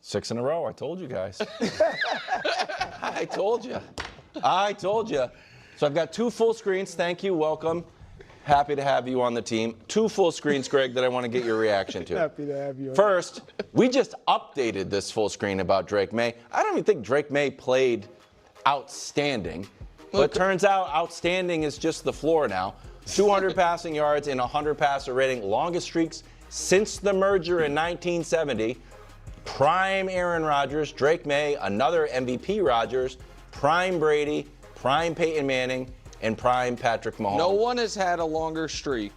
6 in a row. I told you guys. I told you. So I've got 2 full screens. Thank you. Welcome. Happy to have you on the team. 2 full screens, Greg, that I want to get your reaction to. Happy to have you on. First, we just updated this full screen about Drake Maye. I don't even think Drake Maye played outstanding. But turns out outstanding is just the floor now. 200 passing yards and 100 passer rating. Longest streaks since the merger in 1970. Prime Aaron Rodgers, Drake Maye, another MVP Rodgers, prime Brady, prime Peyton Manning, and prime Patrick Mahomes. No one has had a longer streak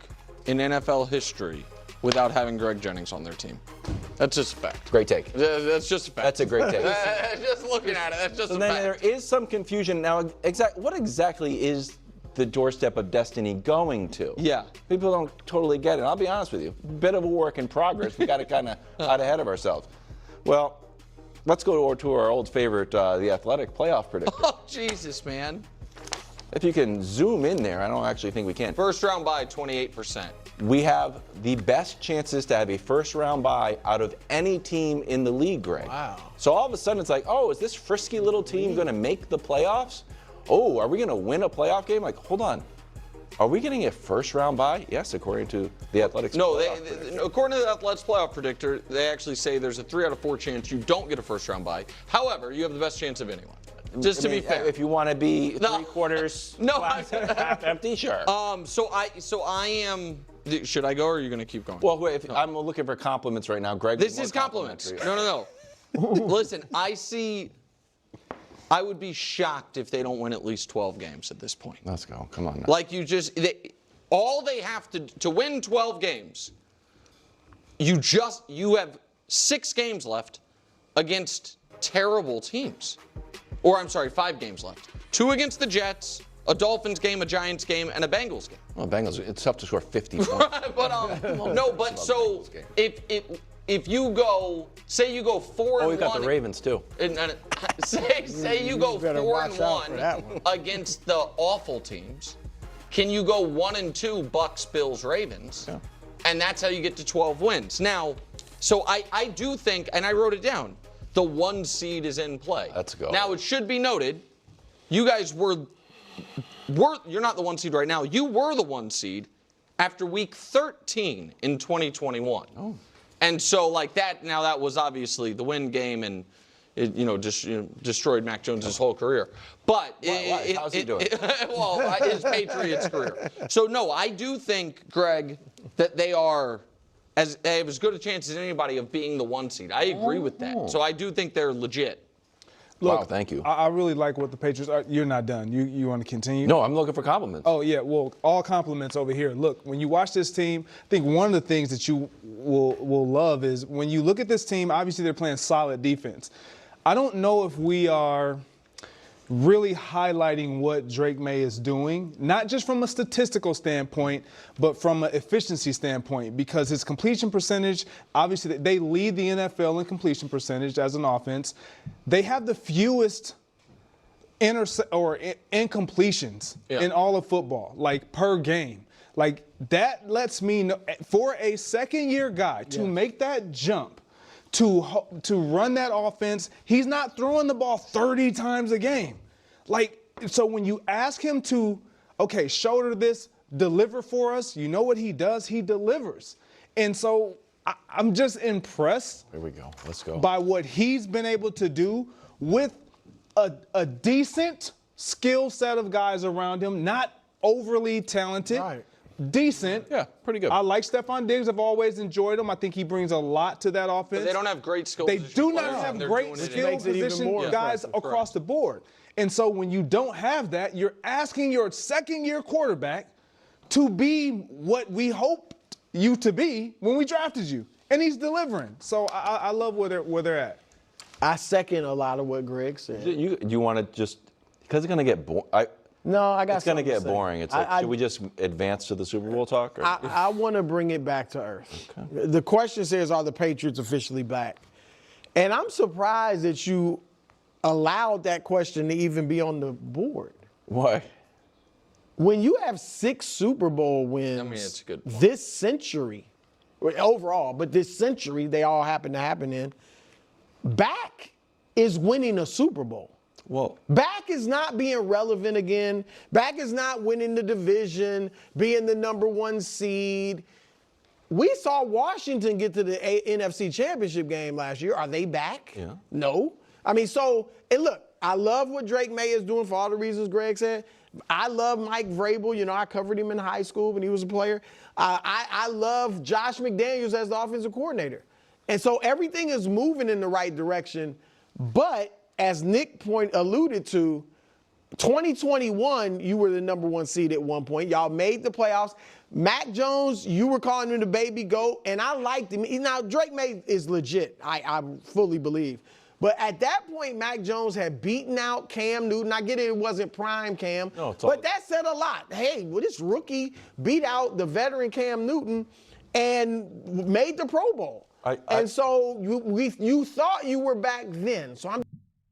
in NFL history without having Greg Jennings on their team. That's just a fact. Great take. That's just a fact. That's a great take. Just looking at it, that's just a then fact. there is some confusion now. What exactly is the doorstep of destiny going to? Yeah. People don't totally get it. I'll be honest with you. Bit of a work in progress. We got to kind of out ahead of ourselves. Well, let's go to our old favorite, the Athletic playoff predictor. Oh, Jesus, man. If you can zoom in there, I don't actually think we can. First round bye, 28%. We have the best chances to have a first round bye out of any team in the league, Greg. Wow. So all of a sudden it's like, oh, is this frisky little team going to make the playoffs? Oh, are we going to win a playoff game? Like, hold on. Are we getting a first round bye? Yes, according to the Athletics. No, according to the Athletics playoff predictor, they actually say there's a 3 out of 4 chance you don't get a first round bye. However, you have the best chance of anyone. Just to be fair. If you want to be 3/4 glass half empty, sure. So I am. Should I go or are you going to keep going? Well, wait, I'm looking for compliments right now, Greg. This is compliments. No. Listen, I would be shocked if they don't win at least 12 games at this point. Let's go. Come on now. Like all they have to win 12 games. You have 6 games left against terrible teams. Or I'm sorry, 5 games left. 2 against the Jets, a Dolphins game, a Giants game, and a Bengals game. Well, Bengals, it's tough to score 50 points. but so if you go, say you go 4-1. Oh, we got the Ravens too. Say you go 4-1 against the awful teams. Can you go 1-2 Bucks, Bills, Ravens? Yeah. And that's how you get to 12 wins. Now, so I do think, and I wrote it down, the 1 seed is in play. Let's go. Now, it should be noted, you guys you're not the 1 seed right now. You were the 1 seed after week 13 in 2021. Oh. And so, like that, now that was obviously the win game, and it, destroyed Mac Jones' whole career. But how's he doing? Well, his Patriots career. So no, I do think, Greg, that they have as good a chance as anybody of being the 1 seed. I agree with that. So I do think they're legit. Look, wow, thank you. I really like what the Patriots are. You're not done. You want to continue? No, I'm looking for compliments. Oh, yeah. Well, all compliments over here. Look, when you watch this team, I think one of the things that you will love is when you look at this team, obviously they're playing solid defense. I don't know if we are really highlighting what Drake Maye is doing, not just from a statistical standpoint, but from an efficiency standpoint, because his completion percentage, obviously they lead the NFL in completion percentage as an offense. They have the fewest incompletions in all of football, like per game. Like that lets me know, for a second-year guy to make that jump, to run that offense, he's not throwing the ball 30 times a game. Like, so when you ask him to, okay, shoulder this, deliver for us, you know what he does? He delivers. And so I'm just impressed. Here we go. Let's go. By what he's been able to do with a decent skill set of guys around him, not overly talented. Right. Decent. Yeah, pretty good. I like Stephon Diggs. I've always enjoyed him. I think he brings a lot to that offense. But they don't have great skill They position do not players, have and they're great doing it skill makes it even position more guys impressive. across the board. And so when you don't have that, you're asking your second-year quarterback to be what we hoped you to be when we drafted you. And he's delivering. So I love where they're at. I second a lot of what Greg said. You want to just, because it's going to get boring. No, I got It's going to something get say. boring. It's like, should we just advance to the Super Bowl talk? Or? I want to bring it back to earth. Okay. The question says, are the Patriots officially back? And I'm surprised that you allowed that question to even be on the board. Why? When you have 6 Super Bowl wins it's a good point. this century, overall, but this century they all happen to happen in, back is winning a Super Bowl. Whoa. Back is not being relevant again. Back is not winning the division, being the #1 seed. We saw Washington get to the NFC Championship game last year. Are they back? Yeah. No. I mean, so, and look, I love what Drake Maye is doing for all the reasons Greg said. I love Mike Vrabel. You know, I covered him in high school when he was a player. I love Josh McDaniels as the offensive coordinator. And so everything is moving in the right direction. But as Nick alluded to, 2021, you were the #1 seed at one point. Y'all made the playoffs. Mac Jones, you were calling him the baby goat, and I liked him. Now, Drake Maye is legit, I fully believe. But at that point, Mac Jones had beaten out Cam Newton. I get it wasn't prime Cam, but that said a lot. Hey, well, this rookie beat out the veteran Cam Newton and made the Pro Bowl. And so you thought you were back then. So I'm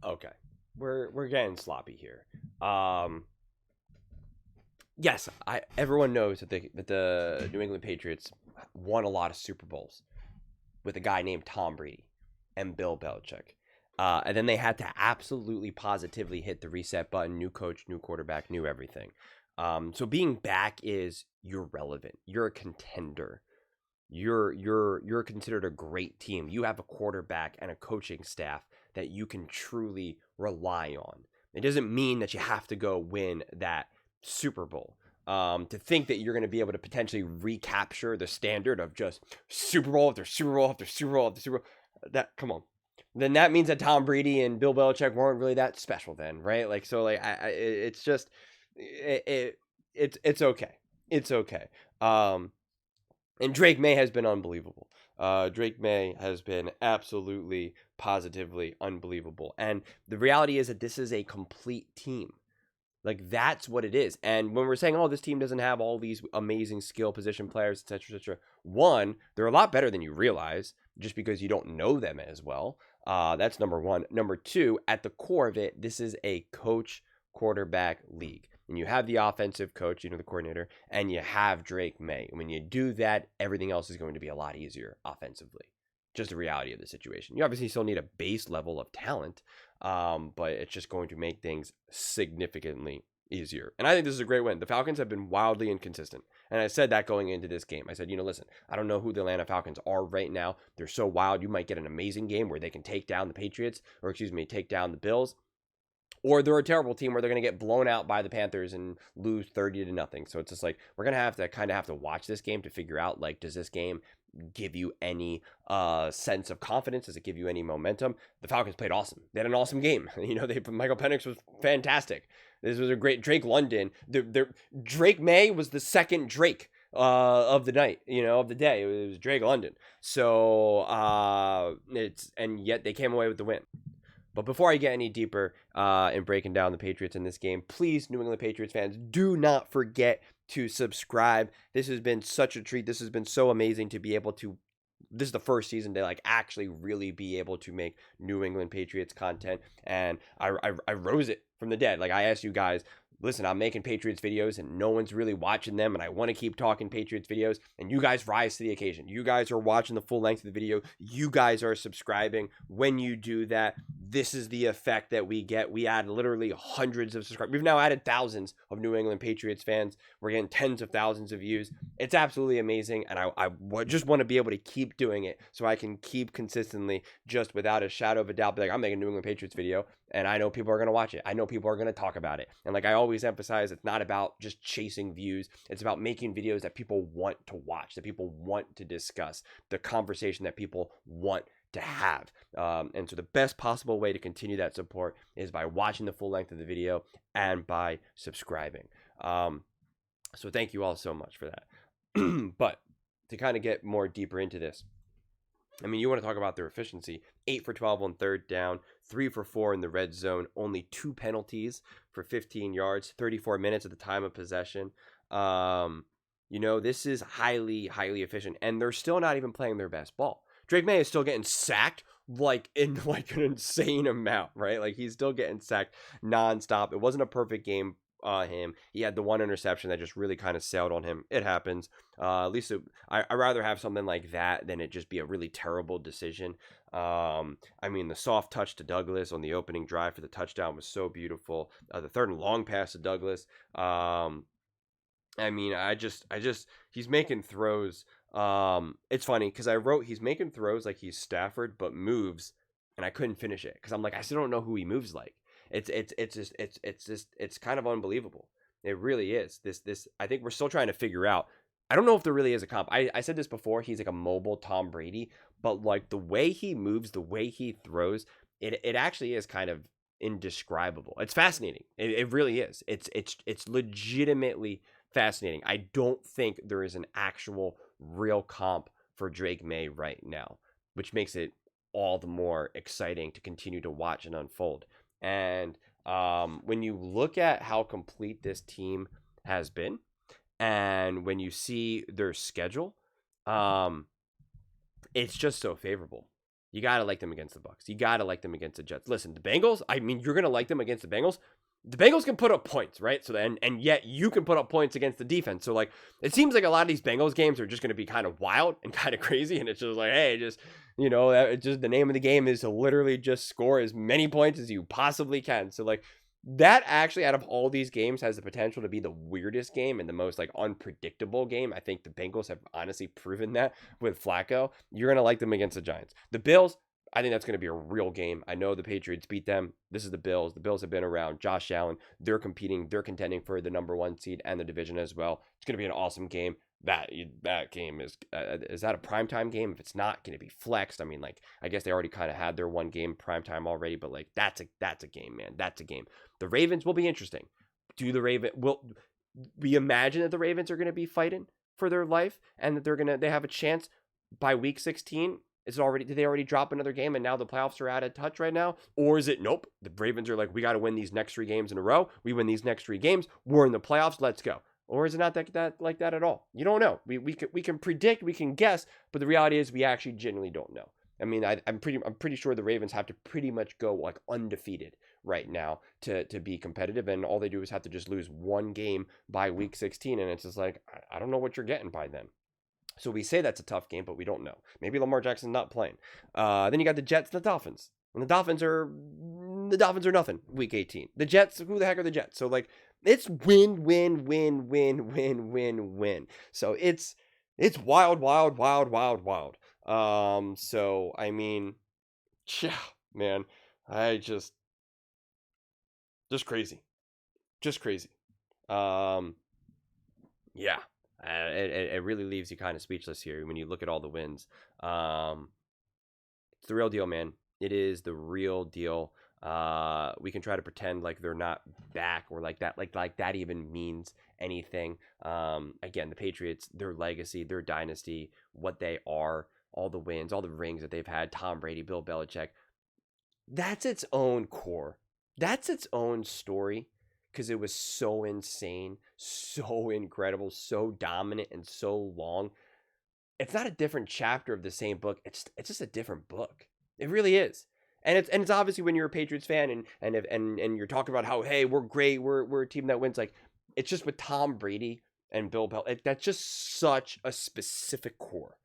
okay. We're getting sloppy here. Yes, everyone knows that the New England Patriots won a lot of Super Bowls with a guy named Tom Brady and Bill Belichick. And then they had to absolutely positively hit the reset button, new coach, new quarterback, new everything. So being back is you're relevant. You're a contender. You're considered a great team. You have a quarterback and a coaching staff that you can truly rely on. It doesn't mean that you have to go win that Super Bowl. To think that you're going to be able to potentially recapture the standard of just Super Bowl after Super Bowl after Super Bowl after Super Bowl. Come on. Then that means that Tom Brady and Bill Belichick weren't really that special then, right? Like, so like, it's just, it's okay. It's okay. And Drake Maye has been unbelievable. Drake Maye has been absolutely, positively unbelievable. And the reality is that this is a complete team. Like, that's what it is. And when we're saying, oh, this team doesn't have all these amazing skill position players, et cetera, one, they're a lot better than you realize just because you don't know them as well. That's number one. Number two, at the core of it, this is a coach quarterback league. And you have the offensive coach, the coordinator, and you have Drake Maye. And when you do that, everything else is going to be a lot easier offensively. Just the reality of the situation. You obviously still need a base level of talent, but it's just going to make things significantly easier. And I think this is a great win. The Falcons have been wildly inconsistent. And I said that going into this game. I said, listen, I don't know who the Atlanta Falcons are right now. They're so wild. You might get an amazing game where they can take down the Patriots, take down the Bills. Or they're a terrible team where they're going to get blown out by the Panthers and lose 30-0. So it's just like, we're going to have to watch this game to figure out, like, does this game give you any sense of confidence? Does it give you any momentum? The Falcons played awesome. They had an awesome game. Michael Penix was fantastic. This was a great Drake London. Drake Maye was the second Drake of the night, of the day. It was Drake London. So and yet they came away with the win. But before I get any deeper in breaking down the Patriots in this game, please, New England Patriots fans, do not forget to subscribe. This has been such a treat. This has been so amazing to be able to. This is the first season to actually really be able to make New England Patriots content, and I rose it from the dead. Like, I asked you guys, listen, I'm making Patriots videos and no one's really watching them, and I want to keep talking Patriots videos, and you guys rise to the occasion. You guys are watching the full length of the video. You guys are subscribing. When you do that, this is the effect that we get. We add literally hundreds of subscribers. We've now added thousands of New England Patriots fans. We're getting tens of thousands of views. It's absolutely amazing, and I just want to be able to keep doing it so I can keep consistently, just without a shadow of a doubt, be like, I'm making a New England Patriots video, and I know people are going to watch it. I know people are going to talk about it. And like I always emphasize, it's not about just chasing views. It's about making videos that people want to watch, that people want to discuss, the conversation that people want to have. And so the best possible way to continue that support is by watching the full length of the video and by subscribing. So thank you all so much for that. But to kind of get more deeper into this, I mean, you want to talk about their efficiency. 8 for 12 on third down, 3 for 4 in the red zone, only 2 penalties for 15 yards, 34 minutes at the time of possession. This is highly, highly efficient, and they're still not even playing their best ball. Drake Maye is still getting sacked in an insane amount, right? Like, he's still getting sacked nonstop. It wasn't a perfect game him. He had the one interception that just really kind of sailed on him. It happens. At least I'd rather have something like that than it just be a really terrible decision. I mean, the soft touch to Douglas on the opening drive for the touchdown was so beautiful. The third and long pass to Douglas. I mean, he's making throws. It's funny because I wrote he's making throws like he's Stafford, but moves, and I couldn't finish it because I'm like, I still don't know who he moves like. It's kind of unbelievable. It really is. This I think we're still trying to figure out. I don't know if there really is a comp. I said this before. He's like a mobile Tom Brady, but like the way he moves, the way he throws, it actually is kind of indescribable. It's fascinating. It really is. It's legitimately fascinating. I don't think there is an actual real comp for Drake Maye right now, which makes it all the more exciting to continue to watch and unfold. And when you look at how complete this team has been, and when you see their schedule, it's just so favorable. You got to like them against the Bucs. You got to like them against the Jets. Listen, the Bengals, I mean, you're going to like them against the Bengals. The Bengals can put up points, right? So then, and yet you can put up points against the defense. So like, it seems like a lot of these Bengals games are just going to be kind of wild and kind of crazy. And it's just like, hey, just, you know, it's just the name of the game is to literally just score as many points as you possibly can. So like, that actually out of all these games has the potential to be the weirdest game and the most like unpredictable game. I think the Bengals have honestly proven that with Flacco. You're going to like them against the Giants. The Bills, I think that's going to be a real game. I know the Patriots beat them. This is the Bills. The Bills have been around. Josh Allen, they're contending for the number 1 seed and the division as well. It's going to be an awesome game. That game is that a primetime game? If it's not, going to be flexed. I mean, like, I guess they already kind of had their one game primetime already, but like that's a game, man. That's a game. The Ravens will be interesting. Will we imagine that the Ravens are going to be fighting for their life and that they have a chance by week 16? Did they already drop another game and now the playoffs are out of touch right now? Or is it, nope, the Ravens are like, we got to win these next 3 games in a row. We win these next 3 games. We're in the playoffs. Let's go. Or is it not that like that at all? You don't know. We can predict, we can guess, but the reality is we actually genuinely don't know. I mean, I'm pretty sure the Ravens have to pretty much go like undefeated right now to be competitive, and all they do is have to just lose 1 game by week 16, and it's just like, I don't know what you're getting by then. So we say that's a tough game, but we don't know. Maybe Lamar Jackson's not playing. Then you got the Jets and the Dolphins. And the Dolphins are nothing week 18. The Jets, who the heck are the Jets? So like it's win. So it's wild. So I mean, yeah, man, I just crazy. Yeah. It really leaves you kind of speechless here when you look at all the wins. It's the real deal, man. It is the real deal. We can try to pretend like they're not back or like that even means anything. Again, the Patriots, their legacy, their dynasty, what they are, all the wins, all the rings that they've had, Tom Brady, Bill Belichick, that's its own core. That's its own story. Because it was so insane, so incredible, so dominant, and so long. It's not a different chapter of the same book. It's just a different book. It really is. And it's obviously when you're a Patriots fan and you're talking about how, hey, we're great, we're a team that wins. Like, it's just with Tom Brady and Bill Belichick. That's just such a specific core.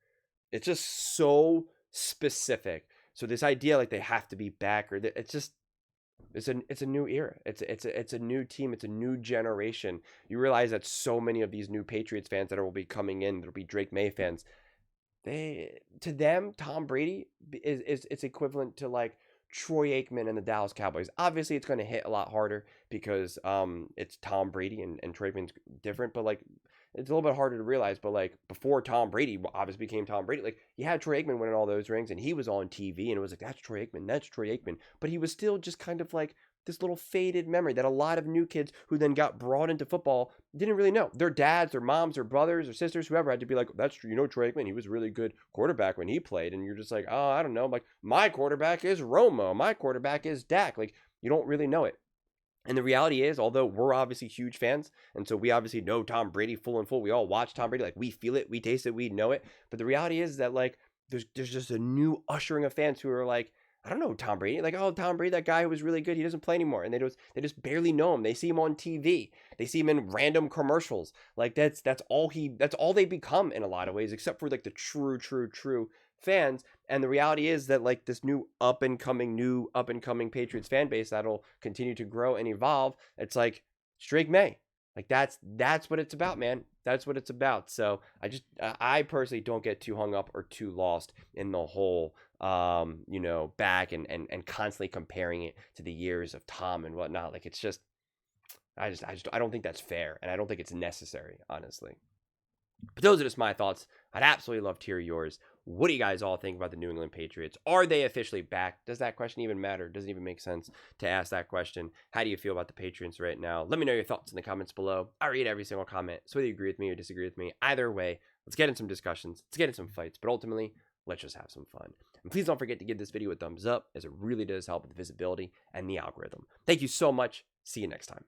It's just so specific. So this idea like they have to be back, or it's just. It's a new era. It's a new team. It's a new generation. You realize that so many of these new Patriots fans that will be coming in, there'll be Drake Maye fans. To them, Tom Brady is equivalent to like Troy Aikman and the Dallas Cowboys. Obviously, it's going to hit a lot harder because it's Tom Brady and Troy Aikman's different. But like, it's a little bit harder to realize. But like before Tom Brady obviously became Tom Brady, like you had Troy Aikman winning all those rings, and he was on TV, and it was like that's Troy Aikman. But he was still just kind of like this little faded memory that a lot of new kids who then got brought into football didn't really know. Their dads, their moms, their brothers, or sisters, whoever had to be like, that's true. You know, Troy Aikman, he was a really good quarterback when he played. And you're just like, oh, I don't know. Like, my quarterback is Romo. My quarterback is Dak. Like, you don't really know it. And the reality is, although we're obviously huge fans, and so we obviously know Tom Brady full and full. We all watch Tom Brady. Like, we feel it. We taste it. We know it. But the reality is that, like, there's just a new ushering of fans who are like, I don't know Tom Brady. Like, oh, Tom Brady, that guy who was really good, he doesn't play anymore. And they just barely know him. They see him on TV. They see him in random commercials. Like that's all they become in a lot of ways, except for like the true fans. And the reality is that like this new up and coming Patriots fan base that'll continue to grow and evolve. It's like Drake Maye. Like that's what it's about, man. That's what it's about. So I personally don't get too hung up or too lost in the whole, back and constantly comparing it to the years of Tom and whatnot. Like it's just, I don't think that's fair, and I don't think it's necessary, honestly. But those are just my thoughts. I'd absolutely love to hear yours. What do you guys all think about the New England Patriots? Are they officially back? Does that question even matter? Doesn't even make sense to ask that question. How do you feel about the Patriots right now? Let me know your thoughts in the comments below. I read every single comment. So whether you agree with me or disagree with me, either way, let's get in some discussions. Let's get in some fights. But ultimately, let's just have some fun. And please don't forget to give this video a thumbs up, as it really does help with the visibility and the algorithm. Thank you so much. See you next time.